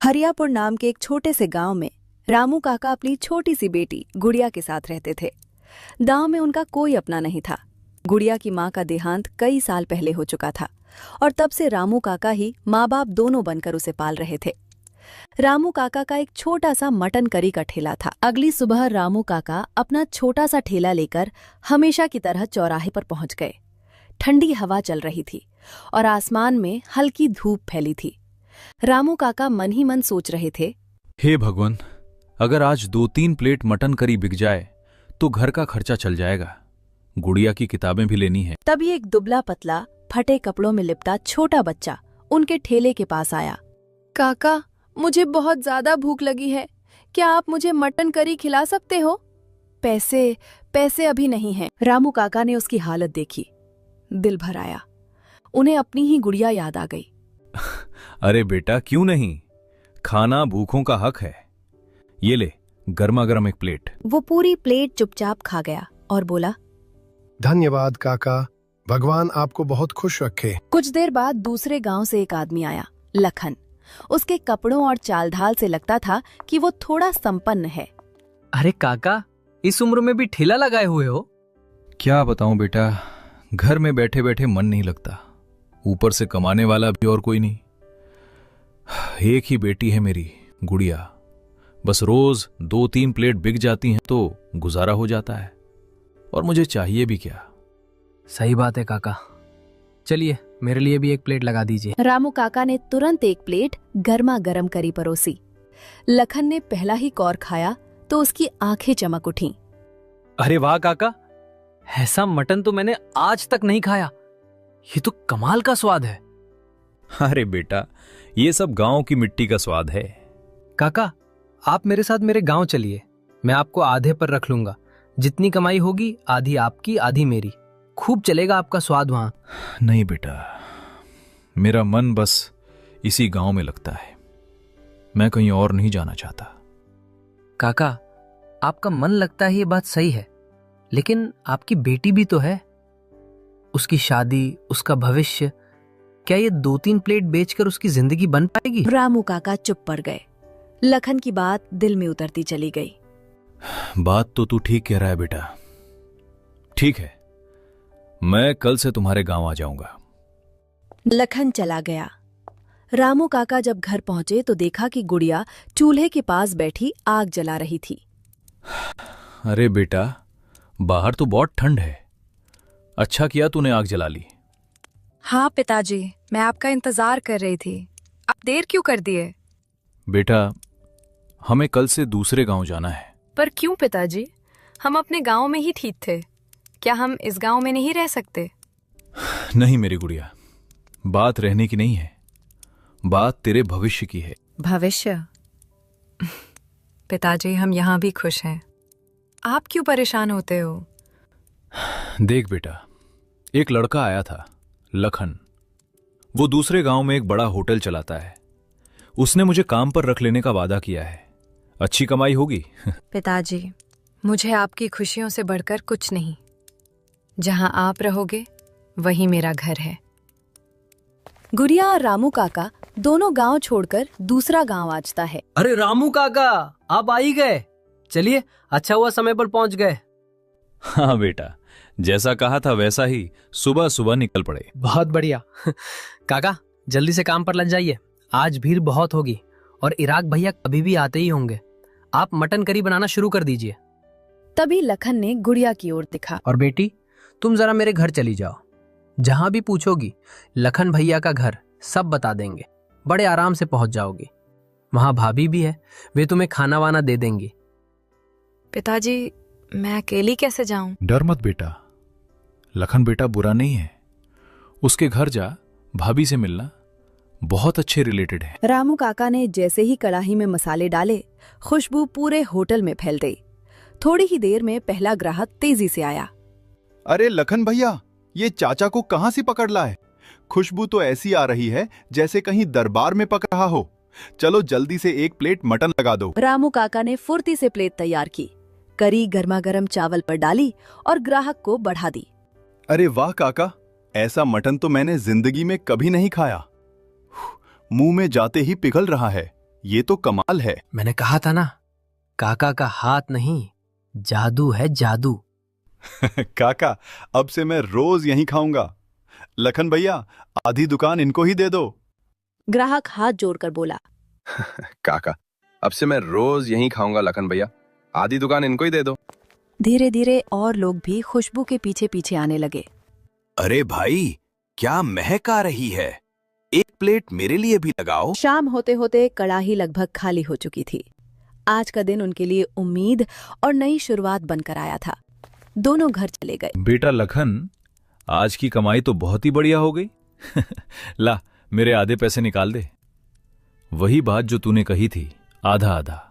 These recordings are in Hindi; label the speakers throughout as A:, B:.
A: हरियापुर नाम के एक छोटे से गांव में रामू काका अपनी छोटी सी बेटी गुड़िया के साथ रहते थे। गांव में उनका कोई अपना नहीं था। गुड़िया की मां का देहांत कई साल पहले हो चुका था और तब से रामू काका ही माँ बाप दोनों बनकर उसे पाल रहे थे। रामू काका का एक छोटा सा मटन करी का ठेला था। अगली सुबह रामू काका अपना छोटा सा ठेला लेकर हमेशा की तरह चौराहे पर पहुंच गए। ठंडी हवा चल रही थी और आसमान में हल्की धूप फैली थी। रामू काका मन ही मन सोच रहे थे,
B: हे भगवान, अगर आज 2-3 प्लेट मटन करी बिक जाए तो घर का खर्चा चल जाएगा। गुड़िया की किताबें भी लेनी है।
A: तभी एक दुबला पतला फटे कपड़ों में लिपटा छोटा बच्चा उनके ठेले के पास आया। काका, मुझे बहुत ज्यादा भूख लगी है, क्या आप मुझे मटन करी खिला सकते हो? पैसे अभी नहीं हैं। रामू काका ने उसकी हालत देखी, दिल भर आया। उन्हें अपनी ही गुड़िया याद आ गई।
B: अरे बेटा, क्यों नहीं, खाना भूखों का हक है। ये ले, गर्मा गर्म एक प्लेट।
A: वो पूरी प्लेट चुपचाप खा गया और बोला,
C: धन्यवाद काका, भगवान आपको बहुत खुश रखे।
A: कुछ देर बाद दूसरे गांव से एक आदमी आया, लखन। उसके कपड़ों और चाल ढाल से लगता था कि वो थोड़ा संपन्न है।
D: अरे काका, इस उम्र में भी ठेला लगाए हुए हो?
B: क्या बताऊं बेटा, घर में बैठे बैठे मन नहीं लगता, ऊपर से कमाने वाला भी और कोई नहीं। एक ही बेटी है मेरी गुड़िया, बस रोज 2-3 प्लेट बिक जाती हैं तो गुजारा हो जाता है, और मुझे चाहिए भी क्या।
D: सही बात है काका, चलिए मेरे लिए भी एक प्लेट लगा दीजिए।
A: रामू काका ने तुरंत एक प्लेट गर्मा गर्म करी परोसी। लखन ने पहला ही कौर खाया तो उसकी आंखें चमक उठीं।
D: अरे वाह काका, ऐसा मटन तो मैंने आज तक नहीं खाया, ये तो कमाल का स्वाद है।
B: अरे बेटा, ये सब गांव की मिट्टी का स्वाद है।
D: काका, आप मेरे साथ मेरे गांव चलिए, मैं आपको आधे पर रख लूंगा। जितनी कमाई होगी आधी आपकी आधी मेरी, खूब चलेगा आपका स्वाद वहां।
B: नहीं बेटा, मेरा मन बस इसी गांव में लगता है, मैं कहीं और नहीं जाना चाहता।
D: काका, आपका मन लगता है ये बात सही है, लेकिन आपकी बेटी भी तो है, उसकी शादी, उसका भविष्य, क्या ये 2-3 प्लेट बेचकर उसकी जिंदगी बन पाएगी?
A: रामू काका चुप पड़ गए। लखन की बात दिल में उतरती चली गई।
B: बात तो तू ठीक कह रहा है बेटा। ठीक है, मैं कल से तुम्हारे गांव आ जाऊंगा।
A: लखन चला गया। रामू काका जब घर पहुंचे तो देखा कि गुड़िया चूल्हे के पास बैठी आग जला रही थी।
B: अरे बेटा, बाहर तो बहुत ठंड है, अच्छा किया तूने आग जला ली।
E: हाँ पिताजी, मैं आपका इंतजार कर रही थी, आप देर क्यों कर दिए?
B: बेटा, हमें कल से दूसरे गांव जाना है।
E: पर क्यों पिताजी, हम अपने गांव में ही ठीक थे, क्या हम इस गांव में नहीं रह सकते?
B: नहीं मेरी गुड़िया, बात रहने की नहीं है, बात तेरे भविष्य की है।
E: भविष्य? पिताजी, हम यहाँ भी खुश हैं, आप क्यों परेशान होते हो?
B: देख बेटा, एक लड़का आया था, लखन। वो दूसरे गांव में एक बड़ा होटल चलाता है। उसने मुझे काम पर रख लेने का वादा किया है, अच्छी कमाई होगी।
E: पिताजी, मुझे आपकी खुशियों से बढ़कर कुछ नहीं, जहां आप रहोगे वही मेरा घर है।
A: गुड़िया और रामू काका दोनों गांव छोड़कर दूसरा गांव आजता है।
D: अरे रामू काका, आप आ ही गए, चलिए अच्छा हुआ समय पर पहुंच गए।
B: हाँ बेटा, जैसा कहा था वैसा ही सुबह सुबह निकल पड़े।
D: बहुत बढ़िया। काका, जल्दी से काम पर लग जाइए, आज भीड़ बहुत होगी और इराक भैया कभी भी आते ही होंगे। आप मटन करी बनाना शुरू कर दीजिए।
A: तभी लखन ने गुड़िया की ओर देखा।
D: और बेटी, तुम जरा मेरे घर चली जाओ, जहां भी पूछोगी लखन भैया का घर सब बता देंगे, बड़े आराम से पहुंच जाओगी। वहां भाभी भी है, वे तुम्हें खाना वाना दे देंगी।
E: पिताजी, मैं अकेली कैसे जाऊं?
B: डर मत बेटा, लखन बेटा बुरा नहीं है, उसके घर जा, भाभी से मिलना, बहुत अच्छे रिलेटेड है।
A: रामू काका ने जैसे ही कढ़ाई में मसाले डाले, खुशबू पूरे होटल में फैल गई। थोड़ी ही देर में पहला ग्राहक तेजी से आया।
F: अरे लखन भैया, ये चाचा को कहां से पकड़ लाए? खुशबू तो ऐसी आ रही है जैसे कहीं दरबार में पक रहा हो। चलो जल्दी से एक प्लेट मटन लगा दो।
A: रामू काका ने फुर्ती से प्लेट तैयार की, करी गर्मा गर्म चावल पर डाली और ग्राहक को बढ़ा दी।
F: अरे वाह काका, ऐसा मटन तो मैंने जिंदगी में कभी नहीं खाया। मुंह में जाते ही पिघल रहा है। ये तो कमाल है।
D: मैंने कहा था ना, काका का हाथ नहीं, जादू है जादू।
F: काका, अब से मैं रोज यहीं खाऊंगा। लखन भैया, आधी दुकान इनको ही दे दो।
A: ग्राहक हाथ जोड़कर बोला।
G: काका, अब से मैं रोज यहीं खाऊंगा लखन भैया, आधी दुकान इनको ही दे दो।
A: धीरे धीरे और लोग भी खुशबू के पीछे पीछे आने लगे।
H: अरे भाई, क्या महक आ रही है, एक प्लेट मेरे लिए भी लगाओ।
A: शाम होते होते कड़ाही लगभग खाली हो चुकी थी। आज का दिन उनके लिए उम्मीद और नई शुरुआत बनकर आया था। दोनों घर चले गए।
B: बेटा लखन, आज की कमाई तो बहुत ही बढ़िया हो गई। ला, मेरे आधे पैसे निकाल दे। वही बात जो तूने कही थी, आधा आधा।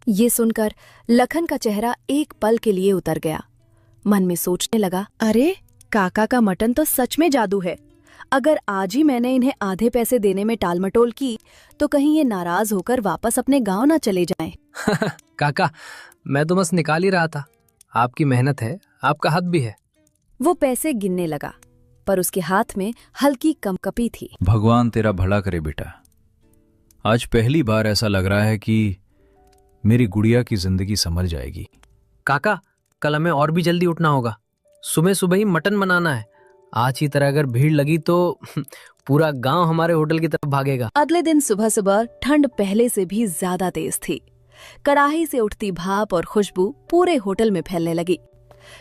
A: ये सुनकर लखन का चेहरा एक पल के लिए उतर गया। मन में सोचने लगा, अरे काका का मटन तो सच में जादू है। अगर आज ही मैंने इन्हें आधे पैसे देने में टालमटोल की तो कहीं ये नाराज होकर वापस अपने गांव ना चले जाएं।
D: काका, मैं तो बस निकाल ही रहा था। आपकी मेहनत है, आपका हाथ भी है।
A: वो पैसे गिनने लगा, पर उसके हाथ में हल्की कंपकपी थी।
B: भगवान तेरा भला करे बेटा। आज पहली बार ऐसा लग रहा है कि मेरी गुड़िया की जिंदगी संभल जाएगी।
D: काका, कल हमें और भी जल्दी उठना होगा। सुबह सुबह ही मटन बनाना है। आज की तरह अगर भीड़ लगी तो पूरा गांव हमारे होटल की तरफ भागेगा।
A: अगले दिन सुबह सुबह ठंड पहले से भी ज्यादा तेज थी। कड़ाही से उठती भाप और खुशबू पूरे होटल में फैलने लगी।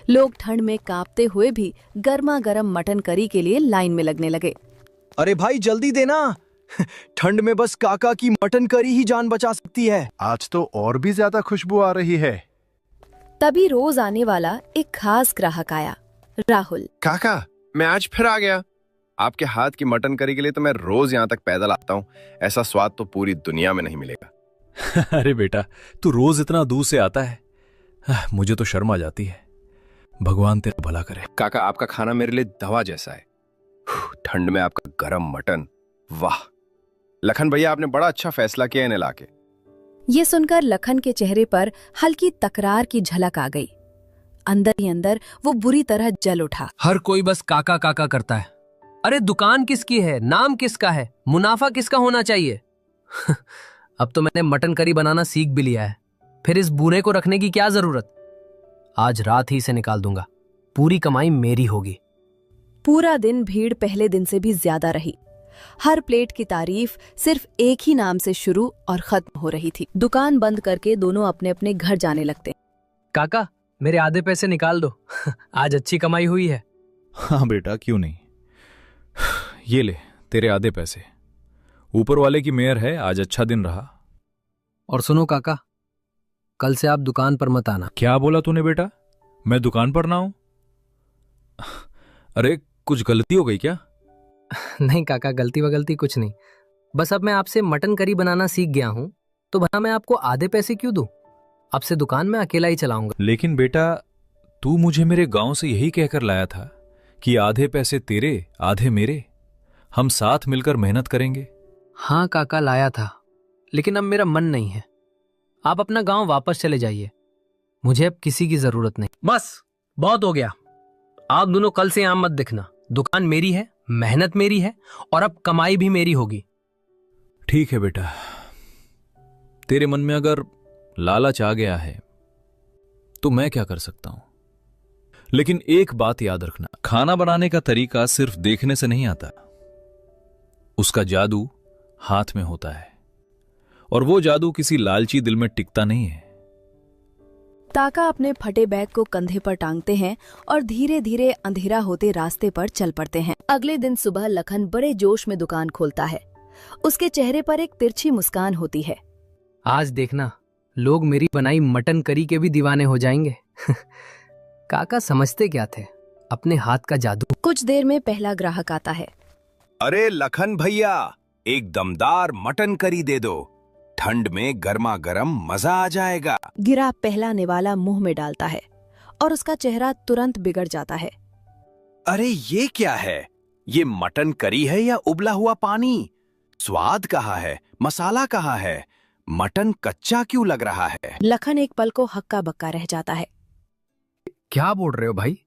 A: लोग ठंड में कांपते हुए भी गर्मा गर्म मटन करी के लिए लाइन में लगने लगे।
I: अरे भाई जल्दी देना, ठंड में बस काका की मटन करी ही जान बचा सकती है।
F: आज तो और भी ज्यादा खुशबू आ रही है।
A: तभी रोज आने वाला एक खास ग्राहक आया, राहुल।
G: काका, मैं आज फिर आ गया। आपके हाथ की मटन करी के लिए तो मैं रोज यहाँ तक पैदल आता हूँ। ऐसा स्वाद तो पूरी दुनिया में नहीं मिलेगा।
B: अरे बेटा, तू रोज इतना दूर से आता है, मुझे तो शर्म आ जाती है। भगवान तेरा भला करे।
G: काका, आपका खाना मेरे लिए दवा जैसा है। ठंड में आपका गरम मटन, वाह। लखन भैया, आपने बड़ा अच्छा फैसला किया इन्हें लाके।
A: ये सुनकर लखन के चेहरे पर हल्की तकरार की झलक आ गई। अंदर ही अंदर वो बुरी तरह जल उठा।
D: हर कोई बस काका काका करता है। अरे दुकान किसकी है, नाम किसका है, मुनाफा किसका होना चाहिए। अब तो मैंने मटन करी बनाना सीख भी लिया है, फिर इस बूढ़े को रखने की क्या जरूरत। आज रात ही से निकाल दूंगा, पूरी कमाई मेरी होगी।
A: पूरा दिन भीड़ पहले दिन से भी ज्यादा रही। हर प्लेट की तारीफ सिर्फ एक ही नाम से शुरू और खत्म हो रही थी। दुकान बंद करके दोनों अपने अपने घर जाने लगते।
D: काका, मेरे आधे पैसे निकाल दो। आज अच्छी कमाई हुई है।
B: हाँ बेटा, क्यों नहीं। ये ले तेरे आधे पैसे। ऊपर वाले की मेहर है, आज अच्छा दिन रहा।
D: और सुनो काका, कल से आप दुकान पर मत आना।
B: क्या बोला तूने बेटा, मैं दुकान पर ना हूं? अरे कुछ गलती हो गई क्या?
D: नहीं काका, गलती वगलती कुछ नहीं। बस अब मैं आपसे मटन करी बनाना सीख गया हूं, तो भला मैं आपको आधे पैसे क्यों दूं? अब से दुकान में अकेला ही चलाऊंगा।
B: लेकिन बेटा, तू मुझे मेरे गांव से यही कहकर लाया था कि आधे पैसे तेरे आधे मेरे, हम साथ मिलकर मेहनत करेंगे।
D: हाँ काका, लाया था, लेकिन अब मेरा मन नहीं है। आप अपना गांव वापस चले जाइए, मुझे अब किसी की जरूरत नहीं। बस बहुत हो गया। आप दोनों कल से यहां मत दिखना। दुकान मेरी है, मेहनत मेरी है, और अब कमाई भी मेरी होगी।
B: ठीक है बेटा, तेरे मन में अगर लालच आ गया है तो मैं क्या कर सकता हूं। लेकिन एक बात याद रखना, खाना बनाने का तरीका सिर्फ देखने से नहीं आता, उसका जादू हाथ में होता है, और वो जादू किसी लालची दिल में टिकता नहीं है।
A: ताका अपने फटे बैग को कंधे पर टांगते हैं और धीरे धीरे अंधेरा होते रास्ते पर चल पड़ते हैं। अगले दिन सुबह लखन बड़े जोश में दुकान खोलता है। उसके चेहरे पर एक तिरछी मुस्कान होती है।
D: आज देखना, लोग मेरी बनाई मटन करी के भी दीवाने हो जाएंगे। काका समझते क्या थे, अपने हाथ का जादू।
A: कुछ देर में पहला ग्राहक आता है।
H: अरे लखन भैया, एक दमदार मटन करी दे दो, ठंड में गर्मा गर्म मजा आ जाएगा।
A: गिरा पहला निवाला मुंह में डालता है और उसका चेहरा तुरंत बिगड़ जाता है।
H: अरे ये क्या है, ये मटन करी है या उबला हुआ पानी? स्वाद कहाँ है, मसाला कहाँ है, मटन कच्चा क्यों लग रहा है?
A: लखन एक पल को हक्का बक्का रह जाता है।
D: क्या बोल रहे हो भाई,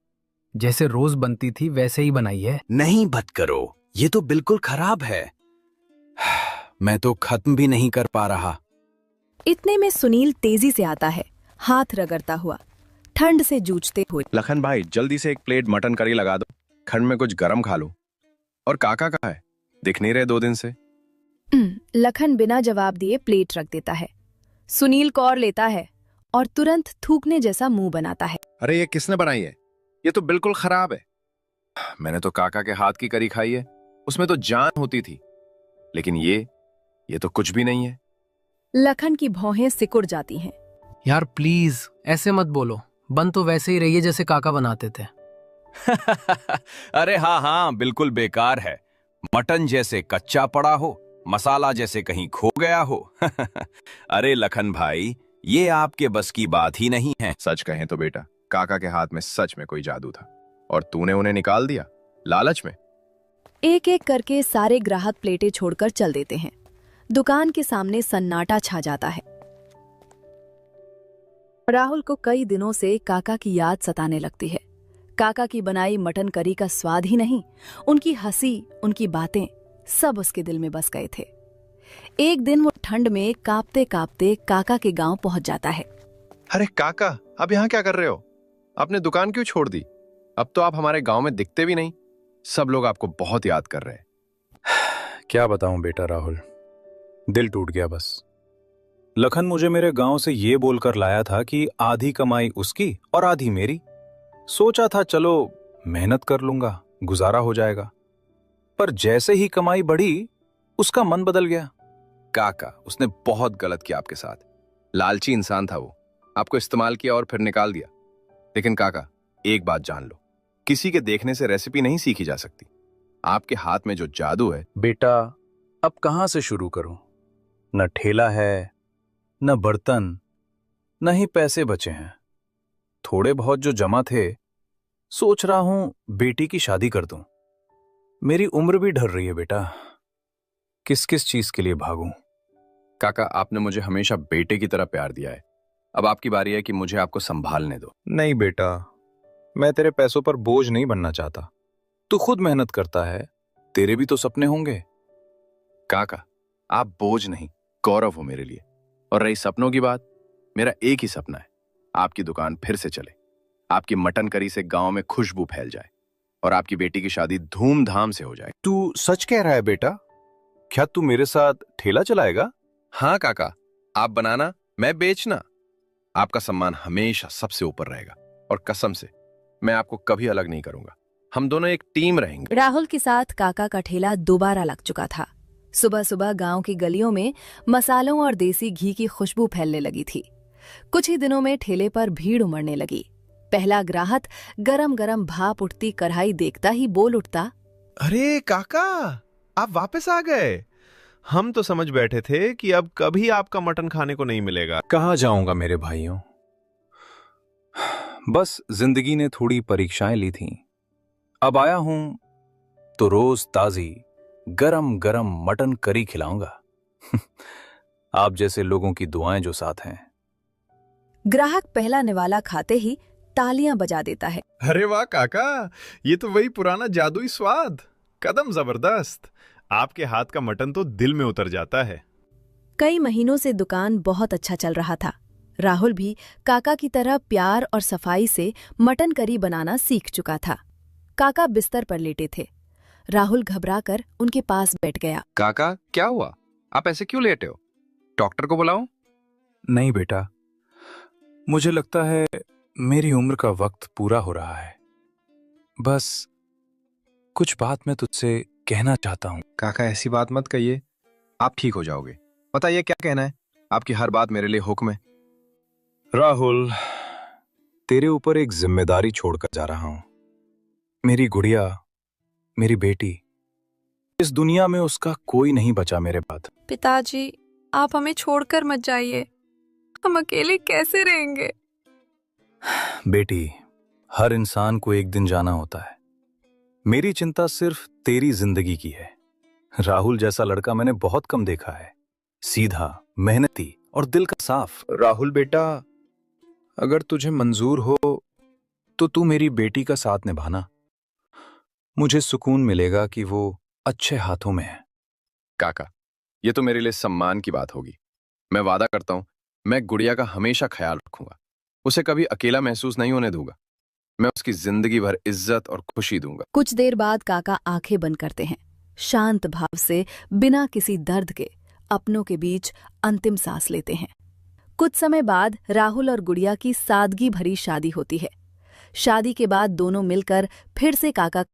D: जैसे रोज बनती थी वैसे ही बनाई है।
H: नहीं बत करो, ये तो बिल्कुल खराब है। मैं तो खत्म भी नहीं कर पा रहा।
A: इतने में सुनील तेजी से आता है, हाथ रगड़ता हुआ, ठंड से जूझते हुए।
G: लखन भाई जल्दी से एक प्लेट मटन करी लगा दो, ठंड में कुछ गरम खा लूं। और काका कहाँ है? दिख नहीं रहे 2 दिन से।
A: लखन बिना जवाब दिए प्लेट रख देता है। सुनील कौर लेता है और तुरंत थूकने जैसा मुंह बनाता है।
G: अरे ये किसने बनाई है? ये तो बिल्कुल खराब है। मैंने तो काका के हाथ की करी खाई है, उसमें तो जान होती थी। लेकिन ये तो कुछ भी नहीं है।
A: लखन की भौहें सिकुड़ जाती हैं।
D: यार प्लीज ऐसे मत बोलो, बन तो वैसे ही रही है जैसे काका बनाते थे।
H: अरे हाँ हाँ, बिल्कुल बेकार है। मटन जैसे कच्चा पड़ा हो, मसाला जैसे कहीं खो गया हो। अरे लखन भाई, ये आपके बस की बात ही नहीं है।
G: सच कहें तो बेटा, काका के हाथ में सच में कोई जादू था और तूने उन्हें निकाल दिया लालच में।
A: एक एक करके सारे ग्राहक प्लेटें छोड़कर चल देते हैं। दुकान के सामने सन्नाटा छा जाता है। राहुल को कई दिनों से काका की याद सताने लगती है। काका की बनाई मटन करी का स्वाद ही नहीं, उनकी हंसी, उनकी बातें सब उसके दिल में बस गए थे। एक दिन वो ठंड में कांपते कांपते काका के गांव पहुंच जाता है।
G: अरे काका, अब यहाँ क्या कर रहे हो? आपने दुकान क्यों छोड़ दी? अब तो आप हमारे गांव में दिखते भी नहीं। सब लोग आपको बहुत याद कर रहे हैं।
B: क्या बताऊं बेटा राहुल, दिल टूट गया बस। लखन मुझे मेरे गांव से ये बोलकर लाया था कि आधी कमाई उसकी और आधी मेरी। सोचा था चलो मेहनत कर लूंगा, गुजारा हो जाएगा। पर जैसे ही कमाई बढ़ी, उसका मन बदल गया।
G: काका, उसने बहुत गलत किया आपके साथ। लालची इंसान था वो, आपको इस्तेमाल किया और फिर निकाल दिया। लेकिन काका, एक बात जान लो, किसी के देखने से रेसिपी नहीं सीखी जा सकती। आपके हाथ में जो जादू है।
B: बेटा अब कहां से शुरू करूं? न ठेला है, न बर्तन, न ही पैसे बचे हैं। थोड़े बहुत जो जमा थे, सोच रहा हूं बेटी की शादी कर दूं। मेरी उम्र भी ढल रही है बेटा, किस किस चीज के लिए भागूं?
G: काका, आपने मुझे हमेशा बेटे की तरह प्यार दिया है। अब आपकी बारी है कि मुझे आपको संभालने दो।
B: नहीं बेटा, मैं तेरे पैसों पर बोझ नहीं बनना चाहता। तू खुद मेहनत करता है, तेरे भी तो सपने होंगे।
G: काका, आप बोझ नहीं, गौरव हो मेरे लिए। और रही सपनों की बात, मेरा एक ही सपना है, आपकी दुकान फिर से चले, आपकी मटन करी से गांव में खुशबू फैल जाए और आपकी बेटी की शादी धूमधाम से हो जाए।
B: तू सच कह रहा है बेटा? क्या तू मेरे साथ ठेला चलाएगा?
G: हाँ काका, आप बनाना, मैं बेचना। आपका सम्मान हमेशा सबसे ऊपर रहेगा और कसम से मैं आपको कभी अलग नहीं करूंगा। हम दोनों एक टीम रहेंगे।
A: राहुल के साथ काका का ठेला दोबारा लग चुका था। सुबह सुबह गांव की गलियों में मसालों और देसी घी की खुशबू फैलने लगी थी। कुछ ही दिनों में ठेले पर भीड़ उमड़ने लगी। पहला ग्राहक गरम गरम भाप उठती कढ़ाई देखता ही बोल उठता,
J: अरे काका, आप वापस आ गए। हम तो समझ बैठे थे कि अब कभी आपका मटन खाने को नहीं मिलेगा।
B: कहाँ जाऊंगा मेरे भाइयों, बस जिंदगी ने थोड़ी परीक्षाएं ली थीं। अब आया हूं तो रोज ताजी गरम गरम मटन करी खिलाऊंगा। आप जैसे लोगों की दुआएं जो साथ हैं।
A: ग्राहक पहला निवाला खाते ही तालियां बजा देता है।
J: अरे वाह काका, ये तो वही पुराना जादुई स्वाद। कदम जबरदस्त। आपके हाथ का मटन तो दिल में उतर जाता है।
A: कई महीनों से दुकान बहुत अच्छा चल रहा था। राहुल भी काका की तरह प्यार और सफाई से मटन करी बनाना सीख चुका था। काका बिस्तर पर लेटे थे। राहुल घबराकर उनके पास बैठ गया।
G: काका, क्या हुआ? आप ऐसे क्यों लेटे हो? डॉक्टर को बुलाऊं?
B: नहीं बेटा, मुझे लगता है मेरी उम्र का वक्त पूरा हो रहा है। बस कुछ बात मैं तुझसे कहना चाहता हूं।
G: काका, ऐसी बात मत कहिए, आप ठीक हो जाओगे। बताइए क्या कहना है? आपकी हर बात मेरे लिए हुक्म है।
B: राहुल, तेरे ऊपर एक जिम्मेदारी छोड़कर जा रहा हूं। मेरी गुड़िया, मेरी बेटी, इस दुनिया में उसका कोई नहीं बचा मेरे बाद।
E: पिताजी, आप हमें छोड़कर मत जाइए, हम अकेले कैसे रहेंगे?
B: बेटी, हर इंसान को एक दिन जाना होता है। मेरी चिंता सिर्फ तेरी जिंदगी की है। राहुल जैसा लड़का मैंने बहुत कम देखा है, सीधा, मेहनती और दिल का साफ। राहुल बेटा, अगर तुझे मंजूर हो तो तू मेरी बेटी का साथ निभाना। मुझे सुकून मिलेगा कि वो अच्छे हाथों में है।
G: काका, ये तो मेरे लिए सम्मान की बात होगी। मैं वादा करता हूं, मैं गुड़िया का हमेशा ख्याल रखूंगा। उसे कभी अकेला महसूस नहीं होने दूंगा। मैं उसकी जिंदगी भर इज्जत और खुशी दूंगा।
A: कुछ देर बाद काका आंखें बंद करते हैं, शांत भाव से, बिना किसी दर्द के अपनों के बीच अंतिम सांस लेते हैं। कुछ समय बाद राहुल और गुड़िया की सादगी भरी शादी होती है। शादी के बाद दोनों मिलकर फिर से काका